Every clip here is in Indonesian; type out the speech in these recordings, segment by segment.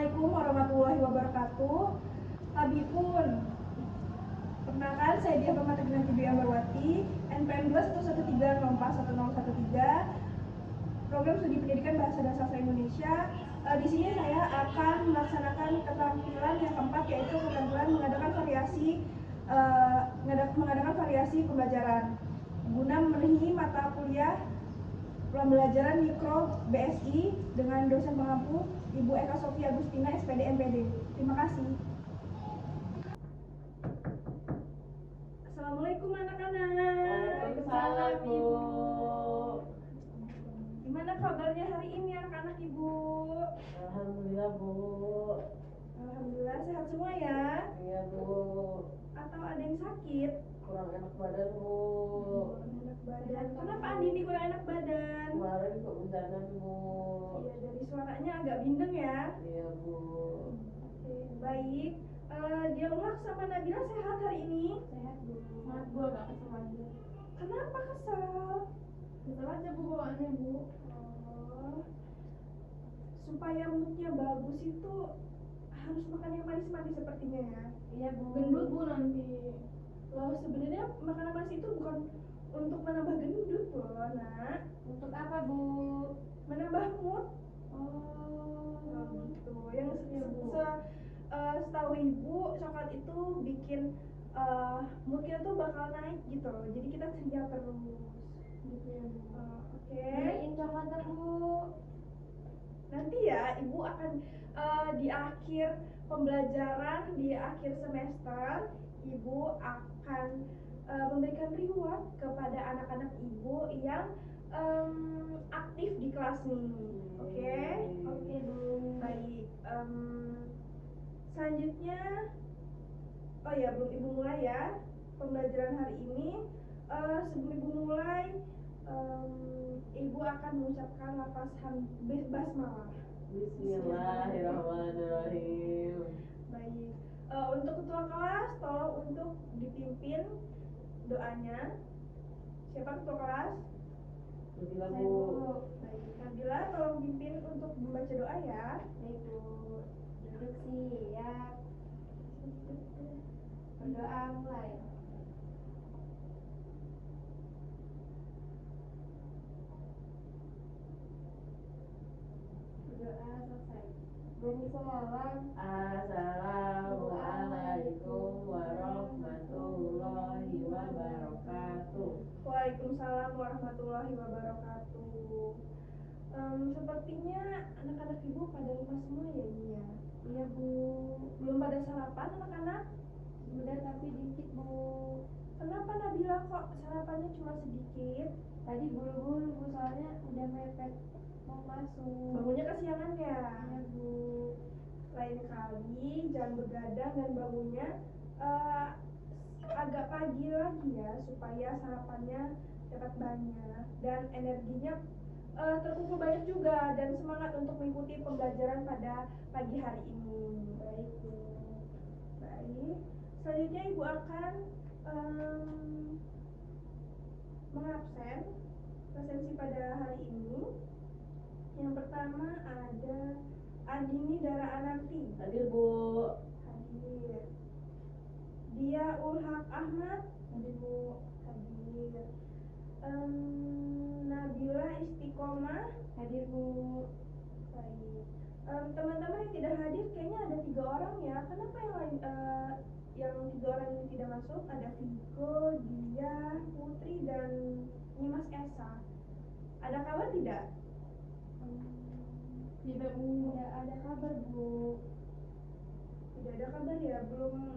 Assalamualaikum warahmatullahi wabarakatuh. Tabipun. Perkenalkan, saya Dia Pemata Ginanti Ambarwati, NPM 211304113, Program Studi Pendidikan Bahasa dan Sastra Indonesia. Di sini saya akan melaksanakan keterampilan yang keempat, yaitu keterampilan mengadakan variasi pembelajaran guna memenuhi mata kuliah pembelajaran mikro BSI dengan dosen pengampu Ibu Eka Sofia Agustina, SPD MPD. Terima kasih. Assalamualaikum anak-anak. Waalaikumsalam, Bu. Gimana kabarnya hari ini anak-anak Ibu? Alhamdulillah, Bu. Alhamdulillah sehat semua ya? Iya, Bu. Atau ada yang sakit? Kurang enak badan, Bu. Enak badan. Kenapa Andini kurang enak badan? Kemarin kok hujanan, Bu. Iya, dari suaranya agak bindeng ya. Iya, Bu. Oke, baik. Dia Ulhak sama Nabila sehat hari ini? Sehat, Bu. Sehat, Bu, agak kesel aja. Kenapa kesel? Kesel aja, Bu, bawaannya, Bu. Oh, supaya moodnya bagus itu harus makan yang manis-manis sepertinya ya. Iya, Bu. Gendut, Bu, nanti. Loh, sebenarnya makanan manis itu bukan untuk menambah gendut loh, Nak. Untuk apa, Bu? Menambah mood. Oh, Gitu. Yang Iya, Bu. setahu Ibu, coklat itu bikin mood kita tuh bakal naik gitu. Jadi kita ceria terus. gitu ya, Bu. Oke. Beliin coklatnya, Bu. Nanti ya Ibu akan di akhir pembelajaran, di akhir semester, Ibu akan memberikan reward kepada anak-anak Ibu yang aktif di kelas nih. Oke? Oke, Bu. Baik. Selanjutnya, oh ya, belum Ibu mulai ya pembelajaran hari ini. Sebelum Ibu mulai, Ibu akan mengucapkan lafaz basmalah. Bismillahirrahmanirrahim. Baik. Untuk ketua kelas, tolong untuk dipimpin doanya. Siapa ketua kelas? Nabila, Saya, Bu. Bu. Baik. Nabila, tolong pimpin untuk membaca doa ya. Baik, Bu. Duduk siap. Berdoa mulai. Berdoa selesai. Bismillah. Assalamualaikum warahmatullahi wabarakatuh. Waalaikumsalam warahmatullahi wabarakatuh. Sepertinya anak-anak Ibu pada lemas semua ya ini ya. Iya, Bu. Belum pada sarapan anak-anak? Udah tapi dikit, Bu. Kenapa Nabila kok sarapannya cuma sedikit? Tadi buru-buru, Bu, soalnya udah mepet mau masuk. Bangunnya kesiangan ya? Iya, Bu. Lain kali jangan begadang dan bangunnya agak pagi lagi ya, supaya sarapannya dapat banyak dan energinya terkumpul banyak juga dan semangat untuk mengikuti pembelajaran pada pagi hari ini. Baik, Bu. Baik, selanjutnya Ibu akan mengabsen presensi pada hari ini. Yang pertama ada Andini Dara Ananti. Hadir, Bu. Hadir. Dia Ulhak Ahmad. Hadir, Bu. Hadir. Nabila Istiqomah. Hadir, Bu. Baik. Teman-teman yang tidak hadir kayaknya ada 3 orang ya. Kenapa yang lain yang 3 orang ini tidak masuk? Ada Vigo, Dia, Putri, dan Nyimas Esa. Ada kabar tidak? Tidak, Bu. Tidak ada kabar, Bu. Tidak ada kabar ya, belum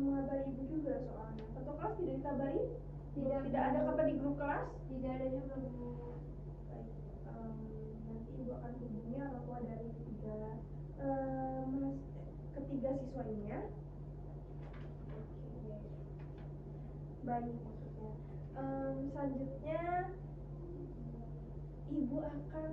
mengabari Ibu juga soalnya. Satu kelas tidak dikabari? Tidak ada kabar di grup kelas? Tidak ada juga, Bu. Baik, nanti Ibu akan hubungi orang tua dari ketiga siswa ini ya. Oke. Baik, maksudnya. Selanjutnya Ibu akan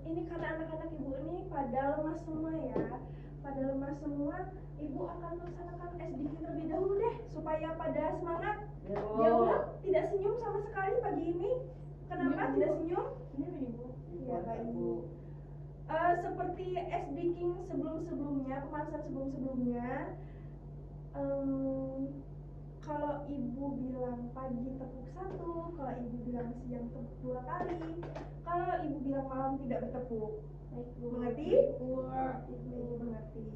ini karena anak-anak Ibu ini pada lemas semua ya. Pada lemas semua, Ibu akan melaksanakan SDQ terlebih dahulu deh supaya pada semangat. Ya, Bu. Dia Ulhak tidak senyum sama sekali pagi ini. Kenapa Iya, Bu. tidak senyum? Ini, Bu. Ya, baik. Seperti ice baking sebelum-sebelumnya, pemanasan sebelum-sebelumnya, kalau ibu bilang pagi tepuk 1, kalau ibu bilang siang tepuk 2 kali, kalau ibu bilang malam tidak bertepuk. Baik, Bu. Mengerti? Ibu. Mengerti.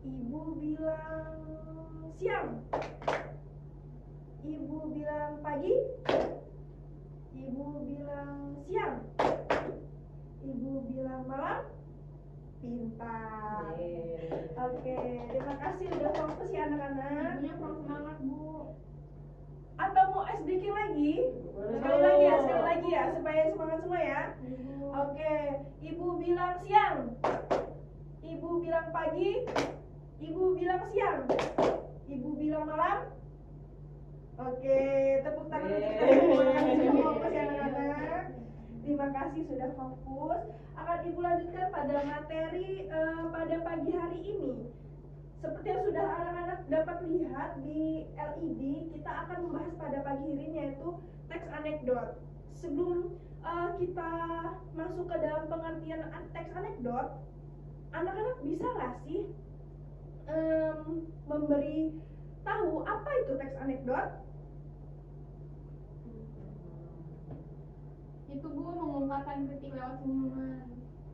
Ibu bilang siang, ibu bilang pagi, ibu bilang siang, ibu bilang malam. Pintar. Oke, terima kasih udah fokus ya anak-anak. Ibunya kurang semangat, Bu. Atau mau ice breaking lagi? Sekali lagi ya, supaya semangat semua ya. Ibu. Oke, ibu bilang siang, ibu bilang pagi, ibu bilang siang, ibu bilang malam. Oke, tepuk tangan untuk kita semua yang sudah fokus ya anak-anak. Terima kasih sudah fokus. Akan ibu lanjutkan pada materi pada pagi hari ini. Seperti yang sudah anak-anak dapat lihat di LED, kita akan membahas pada pagi hari ini yaitu teks anekdot. Sebelum kita masuk ke dalam pengertian teks anekdot, anak-anak bisa nggak sih memberi tahu apa itu teks anekdot? Itu, Bu, mengungkapkan kritik lewat senyuman.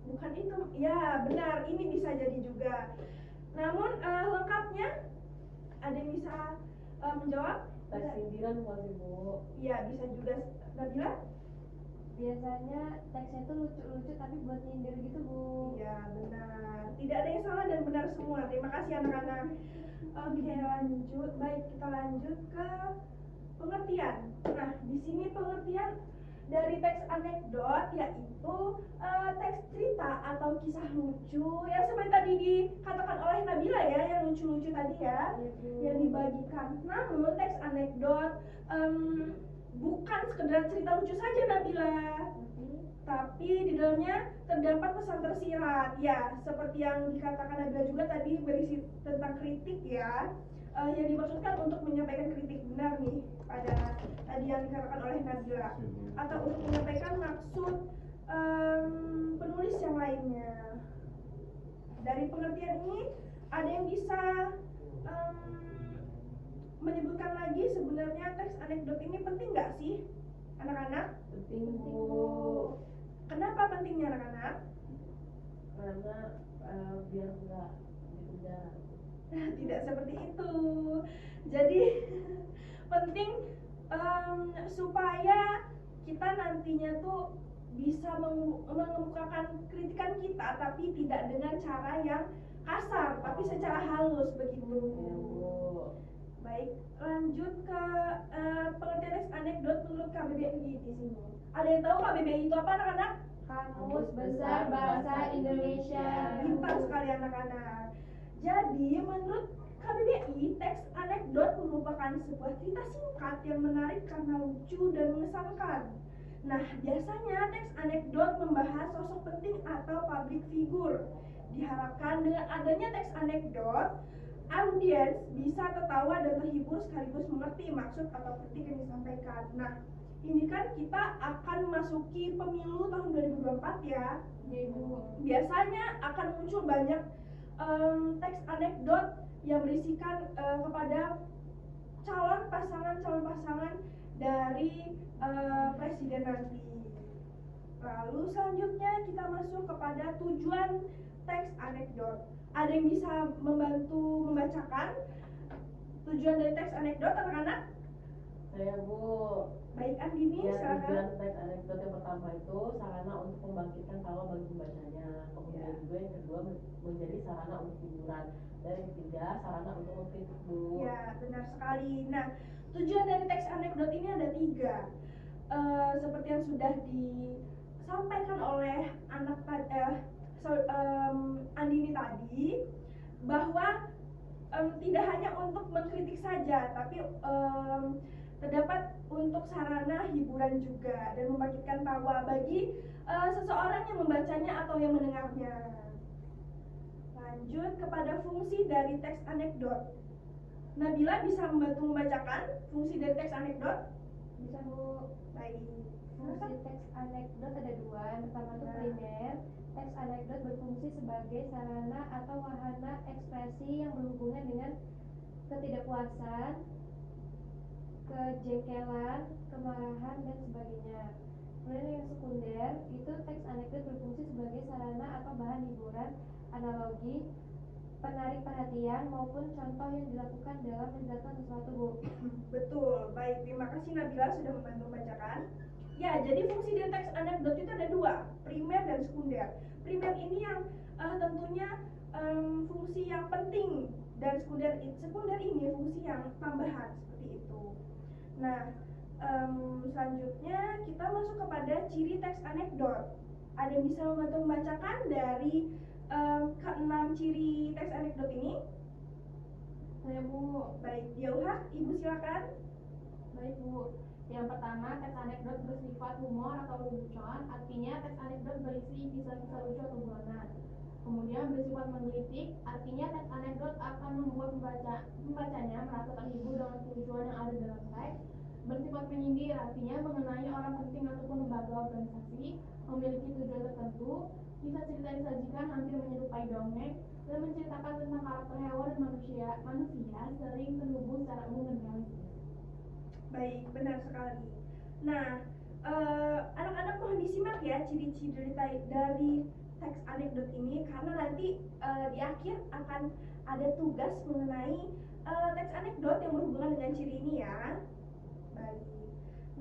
Bukan itu, ya benar, ini bisa jadi juga. Namun lengkapnya ada yang bisa menjawab? Teks sindiran bukan sih, Bu? Iya, bisa juga. Nabila? Biasanya teksnya tuh lucu-lucu tapi buat nyindir gitu, Bu. Iya, benar. Tidak ada yang salah dan benar semua. Terima kasih anak-anak. Oke, lanjut. Baik, kita lanjut ke pengertian. Nah, di sini pengertian dari teks anekdot yaitu teks cerita atau kisah lucu yang seperti tadi dikatakan oleh Nabila ya, yang lucu-lucu tadi ya, yang dibagikan. Namun teks anekdot bukan sekedar cerita lucu saja Nabila, tapi di dalamnya terdapat pesan tersirat ya, seperti yang dikatakan Nabila juga tadi, berisi tentang kritik ya, yang dimaksudkan untuk menyampaikan kritik. Benar nih pada tadi yang dikatakan oleh Nabila, atau untuk menyampaikan maksud penulis yang lainnya. Dari pengertian ini ada yang bisa menyebutkan lagi sebenarnya teks anekdot ini penting nggak sih anak-anak? Penting, Bu. Kenapa pentingnya anak-anak? Karena biar nggak dikejar. Tidak seperti itu. Jadi penting supaya kita nantinya tuh bisa mengemukakan kritikan kita, tapi tidak dengan cara yang kasar, tapi secara halus begitu. Ya, Bu. Baik, lanjut ke pengertian teks anekdot menurut KBBI di sini. Ada yang tahu KBBI itu apa anak-anak? Kamus Besar Bahasa Indonesia. Pintar sekali anak-anak. Jadi menurut KBBI, teks anekdot merupakan sebuah cerita singkat yang menarik karena lucu dan mengesankan. Nah, biasanya teks anekdot membahas sosok penting atau public figure. Diharapkan dengan adanya teks anekdot, audiens bisa tertawa dan terhibur sekaligus mengerti maksud atau kritik yang disampaikan. Nah, ini kan kita akan memasuki pemilu tahun 2024 ya. Biasanya akan muncul banyak teks anekdot yang berisikan kepada calon pasangan dari presiden nanti. Lalu selanjutnya kita masuk kepada tujuan teks anekdot. Ada yang bisa membantu membacakan tujuan dari teks anekdot anak-anak? Saya, Bu. Baik, Andini, Ya, silakan. tujuan teks anekdot yang pertama itu sarana untuk membangkitkan tawa bagi pembacanya. Kemudian juga yang kedua menjadi sarana untuk hiburan. Dan yang ketiga sarana untuk mengkritik, Bu. Ya, benar sekali. Nah, tujuan dari teks anekdot ini ada 3. Seperti yang sudah disampaikan oleh Andini tadi, bahwa tidak hanya untuk mengkritik saja, tapi terdapat untuk sarana hiburan juga dan membangkitkan tawa bagi seseorang yang membacanya atau yang mendengarnya. Lanjut kepada fungsi dari teks anekdot. Nabila bisa membantu membacakan fungsi dari teks anekdot? Bisa, Bu. Baik. Fungsi teks anekdot ada dua. Yang pertama itu primer. Teks anekdot berfungsi sebagai sarana atau wahana ekspresi yang berhubungan dengan ketidakpuasan, kejengkelan, kemarahan, dan sebagainya. Kemudian yang sekunder itu teks anekdot berfungsi sebagai sarana atau bahan hiburan, analogi, penarik perhatian maupun contoh yang dilakukan dalam menjelaskan sesuatu, Bu. Betul, baik. Terima kasih Nabila sudah membantu membacakan. Ya, jadi fungsi dari teks anekdot itu ada dua, primer dan sekunder. Primer ini yang tentunya fungsi yang penting, dan sekunder ini fungsi yang tambahan seperti itu. Nah, selanjutnya kita masuk kepada ciri teks anekdot. Ada yang bisa membantu membacakan dari keenam ciri teks anekdot ini? Saya, Bu. Baik, Yauha, Ibu silakan. Baik, Bu. Yang pertama, teks anekdot bersifat humor atau lelucon, artinya teks anekdot berisi kisah-kisah lucu atau buronan. Kemudian bersifat menggelitik, artinya teks anekdot akan membuat pembacanya merasa terhibur dengan kelucuan yang ada dalam teks. Bersifat menyindir, artinya mengenai orang penting ataupun lembaga organisasi, memiliki tujuan tertentu. Kisah cerita yang disajikan hampir menyerupai dongeng dan menceritakan tentang karakter hewan dan manusia sering terhubung secara umum dan realistis. Baik, benar sekali. Nah, anak-anak mohon disimak ya ciri-ciri dari teks anekdot ini, karena nanti di akhir akan ada tugas mengenai teks anekdot yang berhubungan dengan ciri ini ya. Baik.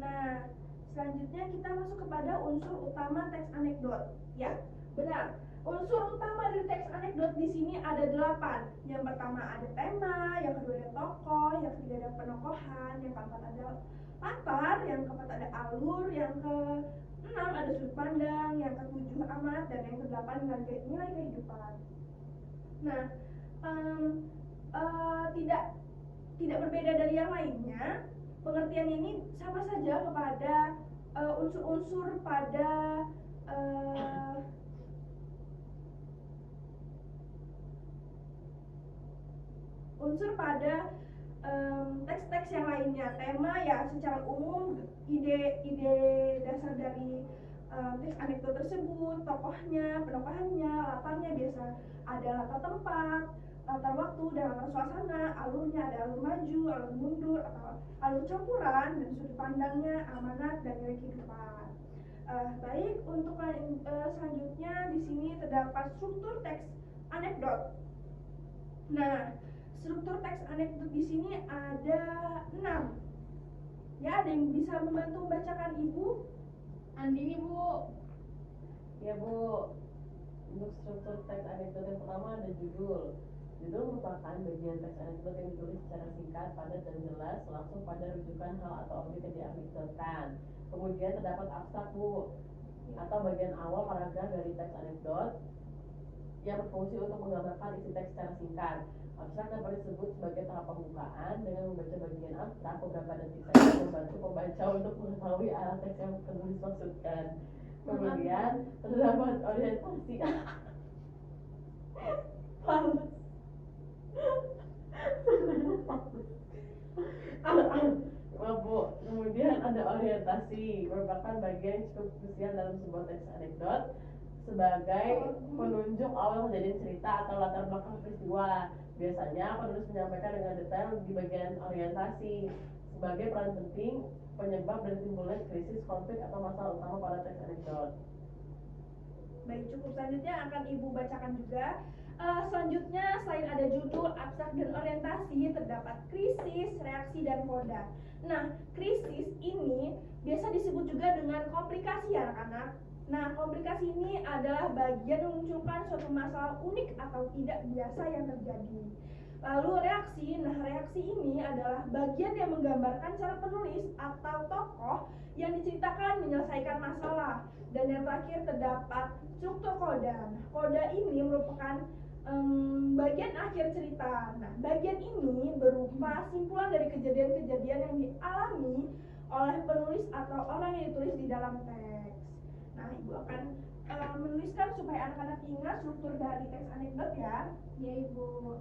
Nah, selanjutnya kita masuk kepada unsur utama teks anekdot. Ya, benar. Unsur utama dari teks anekdot di sini ada 8. Yang pertama ada tema, yang kedua ada tokoh, yang ketiga ada penokohan, yang keempat ada latar, yang keempat ada alur, yang keenam ada sudut pandang, yang ketujuh amanat, dan yang kedelapan nilai kehidupan. Nah, tidak berbeda dari yang lainnya. Pengertian ini sama saja kepada unsur-unsur pada teks-teks yang lainnya. Tema ya secara umum ide dasar dari teks anekdot tersebut, tokohnya, penokohannya, latarnya biasa ada latar tempat, latar waktu, dan latar suasana. Alurnya ada alur maju, alur mundur, atau alur campuran, dan sudut pandangnya, amanat, dan nilai kehidupan. Baik, untuk selanjutnya di sini terdapat struktur teks anekdot. Nah, struktur teks anekdot di sini ada 6. Ya, ada yang bisa membantu membacakan Ibu? Andini, Bu. Ya, Bu. Untuk struktur teks anekdot yang pertama ada judul. Judul merupakan bagian teks anekdot yang ditulis secara singkat, padat, dan jelas langsung pada rujukan hal atau objek yang dianekdotkan. Kemudian terdapat abstrak, Bu, atau bagian awal paragraf dari teks anekdot yang berfungsi untuk menggambarkan isi teks secara singkat. Abstrak dapat disebut sebagai tahap pembukaan. Dengan membaca bagian abstrak, beberapa detik saja membantu pembaca untuk mengetahui arah teks yang penulis maksudkan. Kemudian terdapat orientasi. Bu, kemudian ada orientasi, merupakan bagian cukup krusial dalam sebuah teks anekdot sebagai penunjuk awal kejadian cerita atau latar belakang peristiwa. Biasanya penulis menyampaikan dengan detail di bagian orientasi sebagai peran penting penyebab dan timbulnya krisis, konflik, atau masalah utama pada teks anekdot. Baik, cukup. Selanjutnya akan Ibu bacakan juga. Selanjutnya selain ada judul, abstrak, dan orientasi, terdapat krisis, reaksi, dan koda. Nah, krisis ini biasa disebut juga dengan komplikasi ya anak-anak. Nah, komplikasi ini adalah bagian memunculkan suatu masalah unik atau tidak biasa yang terjadi. Lalu reaksi, nah reaksi ini adalah bagian yang menggambarkan cara penulis atau tokoh yang diceritakan menyelesaikan masalah. Dan yang terakhir terdapat struktur koda. Nah, koda ini merupakan bagian akhir cerita. Nah, bagian ini berupa simpulan dari kejadian-kejadian yang dialami oleh penulis atau orang yang ditulis di dalam teks. Nah, Ibu akan menuliskan supaya anak-anak ingat struktur dari teks anekdot ya. Ya, Ibu.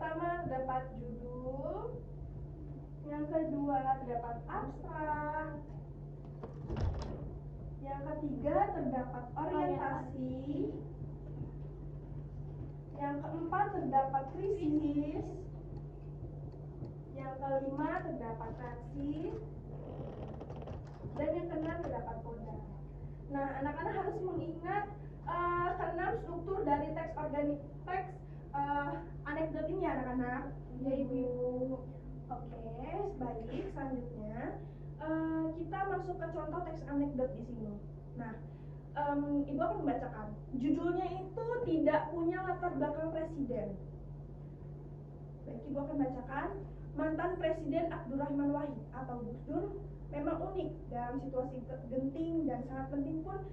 pertama terdapat judul, yang kedua terdapat abstrak, yang ketiga terdapat orientasi, yang keempat terdapat krisis, yang kelima terdapat reaksi, dan yang keenam terdapat koda. Nah, anak-anak harus mengingat keenam struktur dari teks anekdot ini ya anak-anak. Ya Ibu. Oke, baik. Selanjutnya kita masuk ke contoh teks anekdot di sini. Nah, Ibu akan membacakan. Judulnya itu tidak punya latar belakang presiden. Baik, Ibu akan bacakan. Mantan Presiden Abdurrahman Wahid atau Gus Dur memang unik dalam situasi genting dan sangat penting pun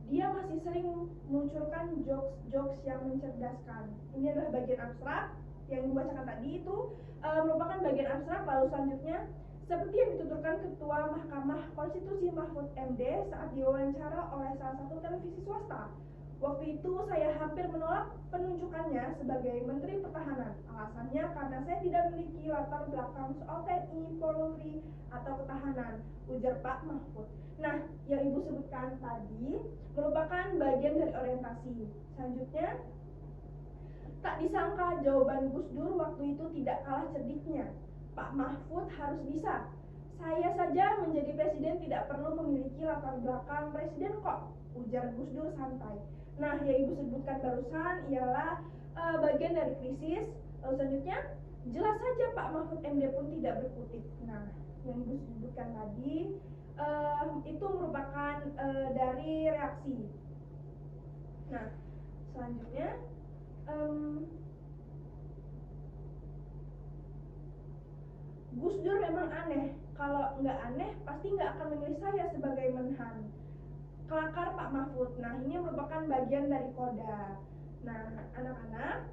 dia masih sering munculkan jokes-jokes yang mencerdaskan. Ini adalah bagian abstrak yang dibacakan tadi itu merupakan bagian abstrak. Lalu selanjutnya seperti yang dituturkan Ketua Mahkamah Konstitusi Mahfud MD saat diwawancara oleh salah satu televisi swasta. Waktu itu saya hampir menolak penunjukannya sebagai Menteri Pertahanan. Alasannya karena saya tidak memiliki latar belakang soal TNI, Polri, atau ketahanan, ujar Pak Mahfud. Nah, yang Ibu sebutkan tadi merupakan bagian dari orientasi. Selanjutnya, tak disangka jawaban Gus Dur waktu itu tidak kalah cerdiknya. Pak Mahfud harus bisa. Saya saja menjadi presiden tidak perlu memiliki latar belakang presiden kok, ujar Gus Dur santai. Nah, yang Ibu sebutkan barusan ialah bagian dari krisis. Lalu selanjutnya, jelas saja Pak Mahfud MD pun tidak berkutik. Nah, yang Ibu sebutkan tadi itu merupakan dari reaksi. Nah, selanjutnya Gus Dur memang aneh. Kalau nggak aneh, pasti nggak akan memilih saya sebagai menhan. Kelakar Pak Mahfud. Nah, ini merupakan bagian dari koda. Nah, anak-anak,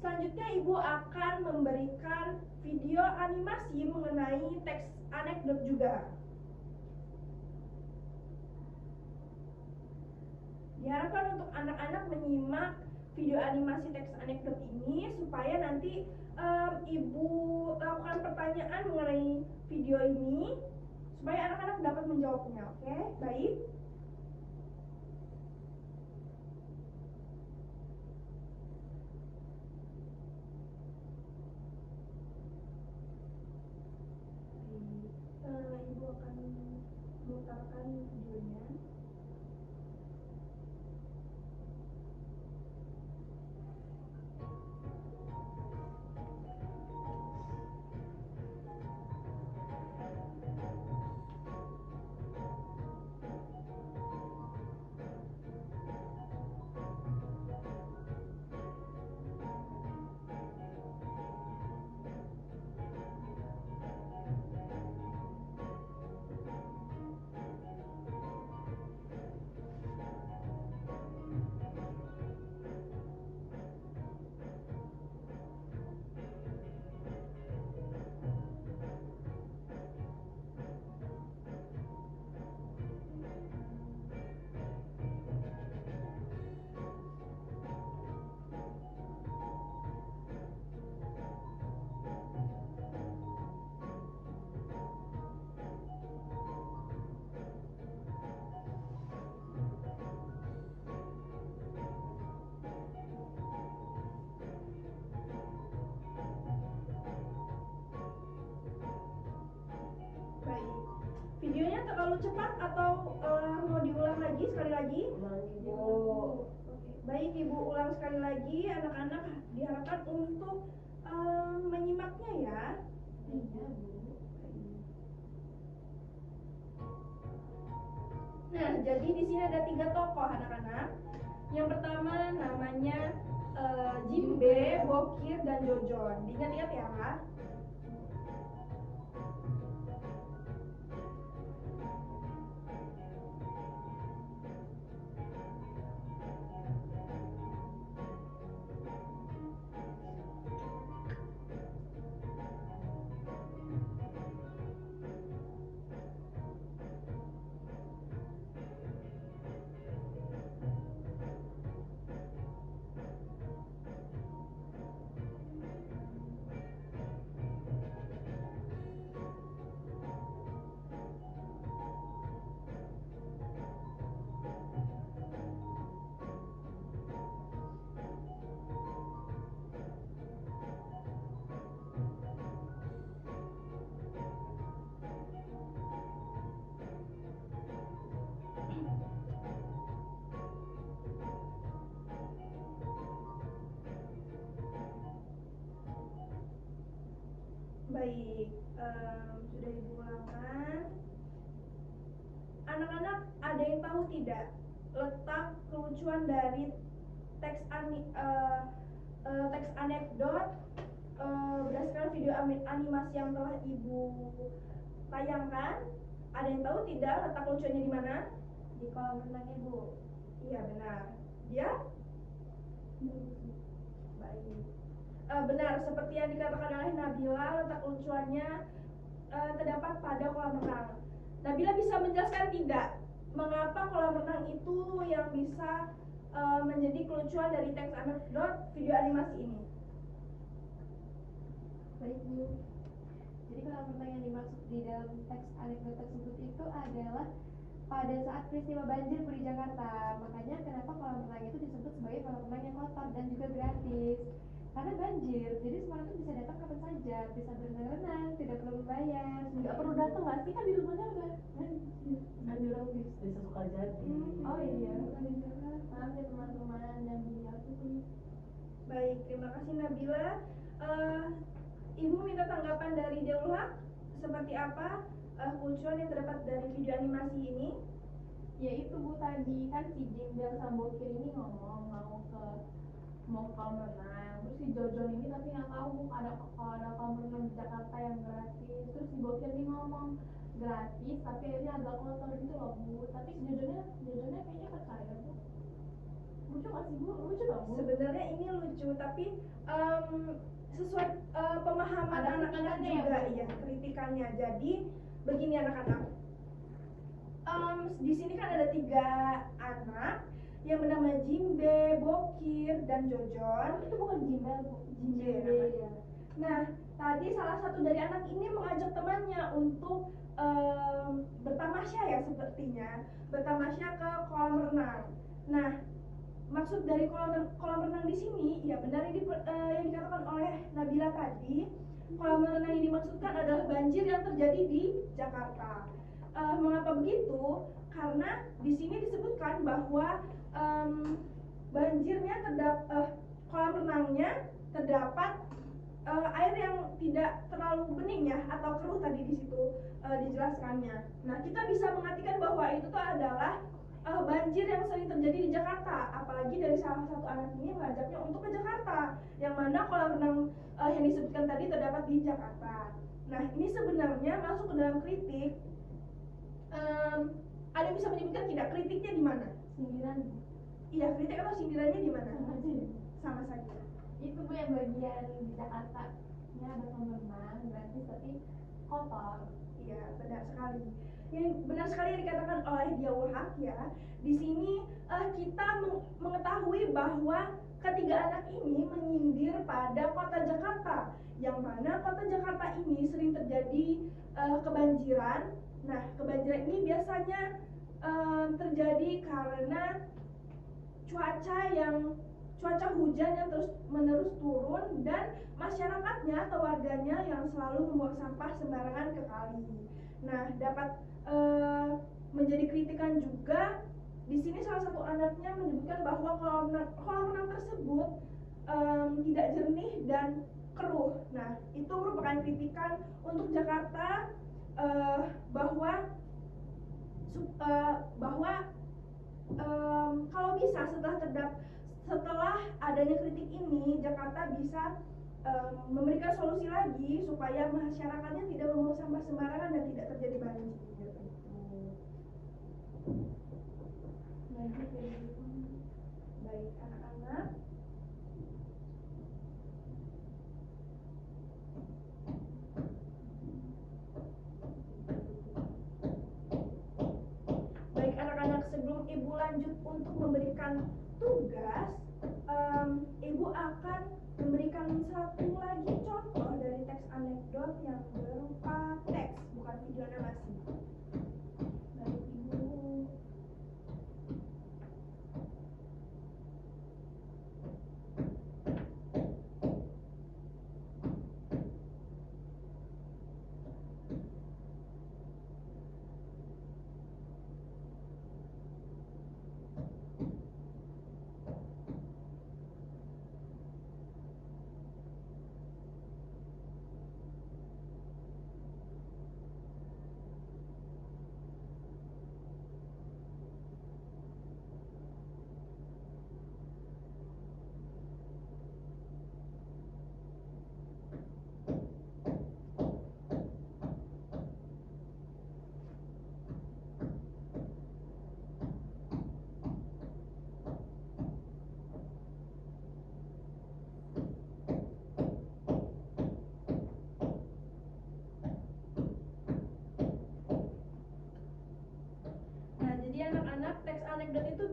selanjutnya Ibu akan memberikan video animasi mengenai teks anekdot juga. Diharapkan untuk anak-anak menyimak video animasi teks anekdot ini supaya nanti Ibu lakukan pertanyaan mengenai video ini supaya anak-anak dapat menjawabnya. Oke, baik. Ibu akan memutarkan videonya. Baik. Videonya terlalu cepat atau mau diulang lagi sekali lagi? Ulang Ibu. Oke. Baik, Ibu ulang sekali lagi. Anak-anak diharapkan untuk menyimaknya ya. Iya Bu. Nah, jadi di sini ada 3 tokoh anak-anak. Yang pertama namanya Jimbe, Bokir, dan Jojon. Diingat-ingat ya. Baik, sudah Ibu ulangkan. Anak-anak ada yang tahu tidak letak kelucuan dari teks teks anekdot berdasarkan video animasi yang telah Ibu tayangkan? Ada yang tahu tidak letak lucunya di mana? Di kolam renang Ibu. Iya benar. Dia? Baik. Benar, seperti yang dikatakan oleh Nabila, letak lucuannya terdapat pada kolam renang. Nabila bisa menjelaskan tidak mengapa kolam renang itu yang bisa menjadi kelucuan dari teks anekdot video animasi ini? Baik Bu. Jadi kolam renang yang dimaksud di dalam teks anekdot tersebut itu adalah pada saat peristiwa banjir di Jakarta. Makanya kenapa kolam renang itu disebut sebagai kolam renang yang kotor dan juga gratis. Karena banjir, jadi semua orang bisa datang kapan saja, bisa berenang-renang, tidak perlu membayar. Nggak perlu datang nggak sih, kan di rumahnya udah kan di orang di desa Sukajadi. Oh iya, maaf ya teman-teman yang dilihat itu. Baik, terima kasih Nabila. Ibu minta tanggapan dari Deul Haq, seperti apa kelucuan yang terdapat dari video animasi ini? Ya itu Bu, tadi kan si Jimbel Sambokir ini ngomong mau ke kolam renang, terus si Jojon ini tapi nggak tahu Bu ada kolam renang di Jakarta yang gratis. Terus si Bokir ini ngomong gratis tapi akhirnya agak kotor gitu loh Bu. Tapi si Jojonnya kayaknya percaya Bu. Lucu nggak sih Bu? Lucu dong Bu. Sebenarnya ini lucu, tapi sesuai pemahaman Ada anak-anak kritikannya juga, ya, Bu? ya kritikannya. Jadi begini anak-anak, di sini kan ada 3 anak yang bernama Jimbe, Bokir, dan Jojon. Itu bukan Jimbel Bu. Jimbe namanya. Nah, tadi salah satu dari anak ini mengajak temannya untuk bertamasya ya, sepertinya bertamasya ke kolam renang. Nah, maksud dari kolam renang di sini, ya benar ini yang dikatakan oleh Nabila tadi. Kolam renang yang dimaksudkan adalah banjir yang terjadi di Jakarta. Mengapa begitu? Karena di sini disebutkan bahwa banjirnya kolam renangnya terdapat air yang tidak terlalu bening ya, atau keruh tadi di situ dijelaskannya. Nah, kita bisa mengartikan bahwa itu tuh adalah banjir yang sering terjadi di Jakarta. Apalagi dari salah satu anak ini mengajaknya untuk ke Jakarta, yang mana kolam renang yang disebutkan tadi terdapat di Jakarta. Nah, ini sebenarnya masuk ke dalam kritik. Ada yang bisa menyebutkan tidak kritiknya di mana? Sindiran. Iya, kritik atau sindirannya di mana? Sama aja. Sama saja. Itu Bu yang bagian di Jakarta nya ada kolam renang gratis tapi kotor. Iya, benar sekali. Yang benar sekali yang dikatakan oleh Deul Haq ya. Di sini kita mengetahui bahwa ketiga anak ini menyindir pada kota Jakarta, yang mana kota Jakarta ini sering terjadi kebanjiran. Nah, kebanjiran ini biasanya terjadi karena cuaca hujan yang terus menerus turun, dan masyarakatnya atau warganya yang selalu membuang sampah sembarangan ke kali. Nah, dapat menjadi kritikan juga. Di sini salah satu anaknya menyebutkan bahwa kolam renang tersebut tidak jernih dan keruh. Nah, itu merupakan kritikan untuk Jakarta bahwa kalau bisa setelah adanya kritik ini, Jakarta bisa memberikan solusi lagi supaya masyarakatnya tidak membuang sampah sembarangan dan tidak terjadi banjir. Baik anak-anak. Baik anak-anak, sebelum Ibu lanjut untuk memberikan tugas, Ibu akan memberikan satu lagi contoh dari teks anekdot yang berupa teks, bukan video animasi. Baik Ibu.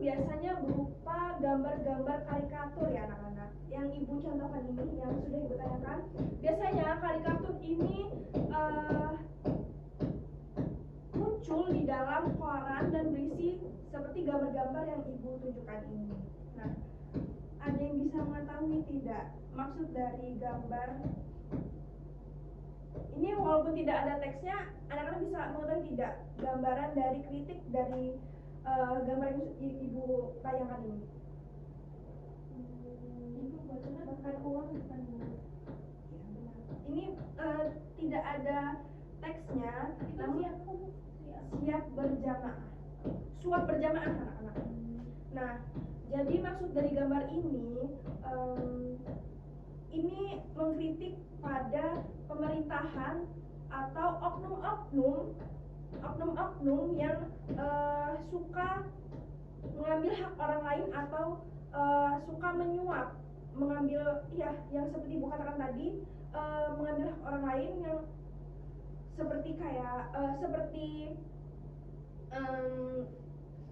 biasanya berupa gambar-gambar karikatur ya anak-anak. Yang ibu contohkan ini, yang sudah ibu tanyakan, biasanya karikatur ini muncul di dalam koran dan berisi seperti gambar-gambar yang ibu tunjukkan ini. Nah, ada yang bisa mengetahui tidak maksud dari gambar ini? Walaupun tidak ada teksnya, anak-anak bisa mengetahui tidak gambaran dari kritik dari gambar yang ibu tayangkan ini? Itu buatnya bakar uang bukan bu? Ya, benar. Ini tidak ada teksnya, namun siap berjamaah, suap berjamaah anak-anak. Nah, jadi maksud dari gambar ini mengkritik pada pemerintahan atau oknum-oknum yang suka mengambil hak orang lain atau suka menyuap, mengambil yang seperti ibu katakan tadi, mengambil hak orang lain yang seperti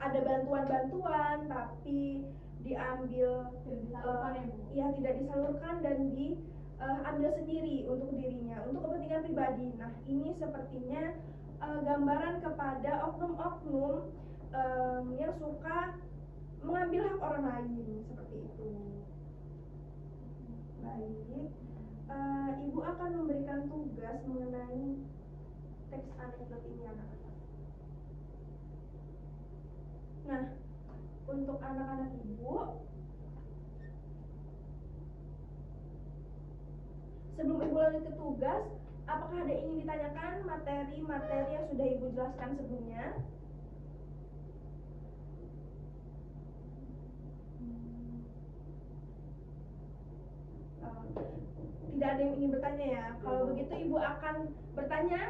ada bantuan-bantuan tapi diambil tidak disalurkan dan diambil sendiri untuk dirinya, untuk kepentingan pribadi. Nah, ini sepertinya gambaran kepada oknum-oknum yang suka mengambil hak orang lain seperti itu. Baik, ibu akan memberikan tugas mengenai teks anekdot ini anak-anak. Nah, untuk anak-anak ibu, sebelum ibu lanjut ke tugas, apakah ada yang ingin ditanyakan materi-materi yang sudah ibu jelaskan sebelumnya? Tidak ada yang ingin bertanya ya. Kalau begitu ibu akan bertanya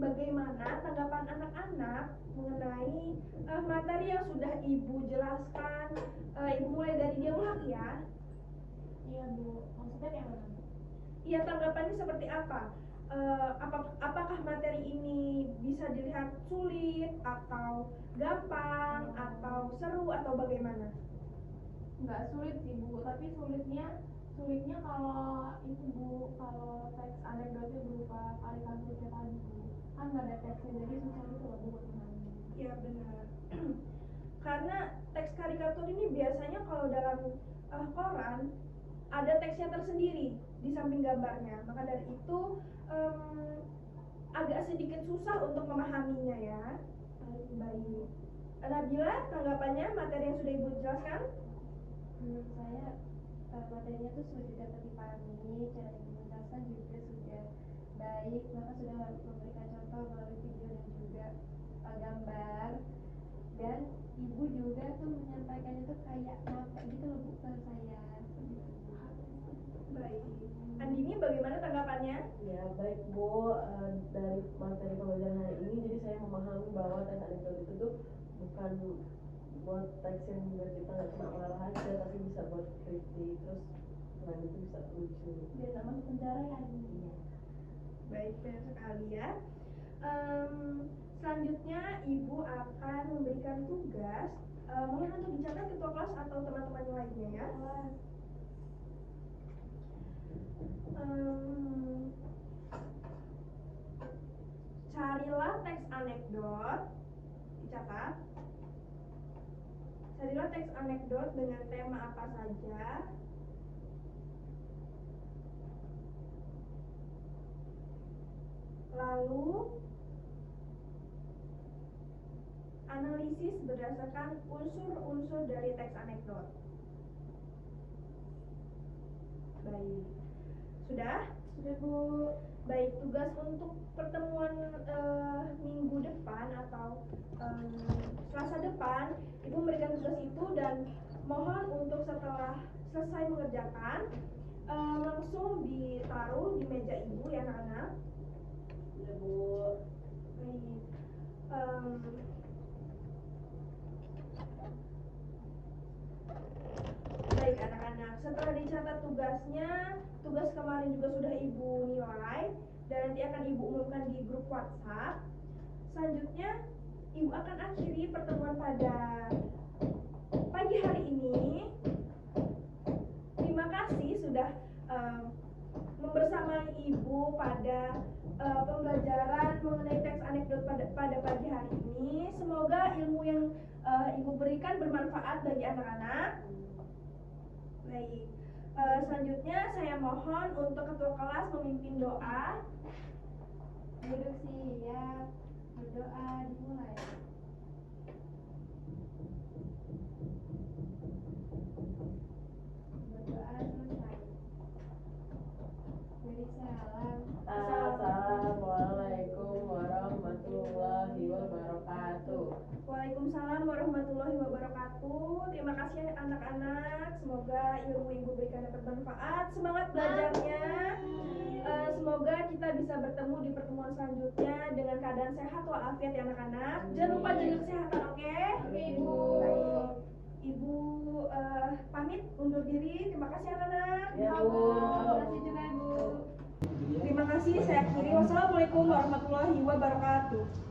bagaimana tanggapan anak-anak mengenai materi yang sudah ibu jelaskan. Ibu mulai dari dia ulang ya. Iya bu, maksudnya kayak mana? Iya, tanggapannya seperti apa? Apakah materi ini bisa dilihat sulit atau gampang atau seru atau bagaimana? Nggak sulit sih bu, tapi sulitnya kalau itu bu, kalau teks anekdotnya berupa karikaturnya tadi bu, kan nggak ada teksnya, jadi susah gitu loh bu buat memahami. Iya benar. Karena teks karikatur ini biasanya kalau dalam koran ada teksnya tersendiri di samping gambarnya, maka dari itu agak sedikit susah untuk memahaminya ya. Baik. Nabila, tanggapannya materi yang sudah ibu jelaskan? Menurut saya materinya tuh sudah dapat dipahami, cara ibu menjelaskan juga sudah baik, maka sudah memberikan contoh melalui video dan juga gambar, dan ibu juga tuh menyampaikannya tuh kayak nyampe gitu loh bu ke saya. Baik. Andini, bagaimana tanggapannya? Ya baik bu, dari materi pembelajaran hari ini jadi saya memahami bahwa teks anekdot itu tuh bukan buat teks yang biar kita nggak cuma marah aja, tapi bisa buat kritik, terus selain itu bisa lucu. Biar nggak masuk penjara ya bu. Iya. Baik, benar sekali ya. Selanjutnya ibu akan memberikan tugas, mohon untuk dicatat ketua kelas atau teman-teman lainnya ya. Carilah teks anekdot, dicatat. Carilah teks anekdot dengan tema apa saja. Lalu analisis berdasarkan unsur-unsur dari teks anekdot. Baik. Sudah? Sudah bu. Baik, tugas untuk pertemuan minggu depan atau Selasa depan, ibu memberikan tugas itu dan mohon untuk setelah selesai mengerjakan langsung ditaruh di meja ibu ya anak-anak. Ya bu. Baik. Baik anak-anak, setelah dicatat tugasnya, tugas kemarin juga sudah ibu nilai dan nanti akan ibu umumkan di grup WhatsApp. Selanjutnya Ibu akan akhiri pertemuan pada pagi hari ini. Terima kasih sudah membersamai Ibu pada pembelajaran mengenai teks anekdot pada pagi hari ini. Semoga ilmu yang Ibu berikan bermanfaat bagi anak-anak. Baik, selanjutnya saya mohon untuk ketua kelas memimpin doa. Duduk siap, berdoa dimulai. Berdoa selesai. Beri salam. Assalamualaikum warahmatullahi wabarakatuh. Waalaikumsalam warahmatullahi wabarakatuh. Terima kasih anak-anak. Semoga ilmu Ibu berikan dapat bermanfaat. Semangat belajarnya. Semoga kita bisa bertemu di pertemuan selanjutnya dengan keadaan sehat walafiat ya anak-anak. Jangan lupa jaga kesehatan, oke? Oke, Ibu. Baik. Ibu pamit undur diri. Terima kasih anak-anak. Ya, Bu. Terima kasih juga, Ibu. Terima kasih. Saya akhiri. Wassalamualaikum warahmatullahi wabarakatuh.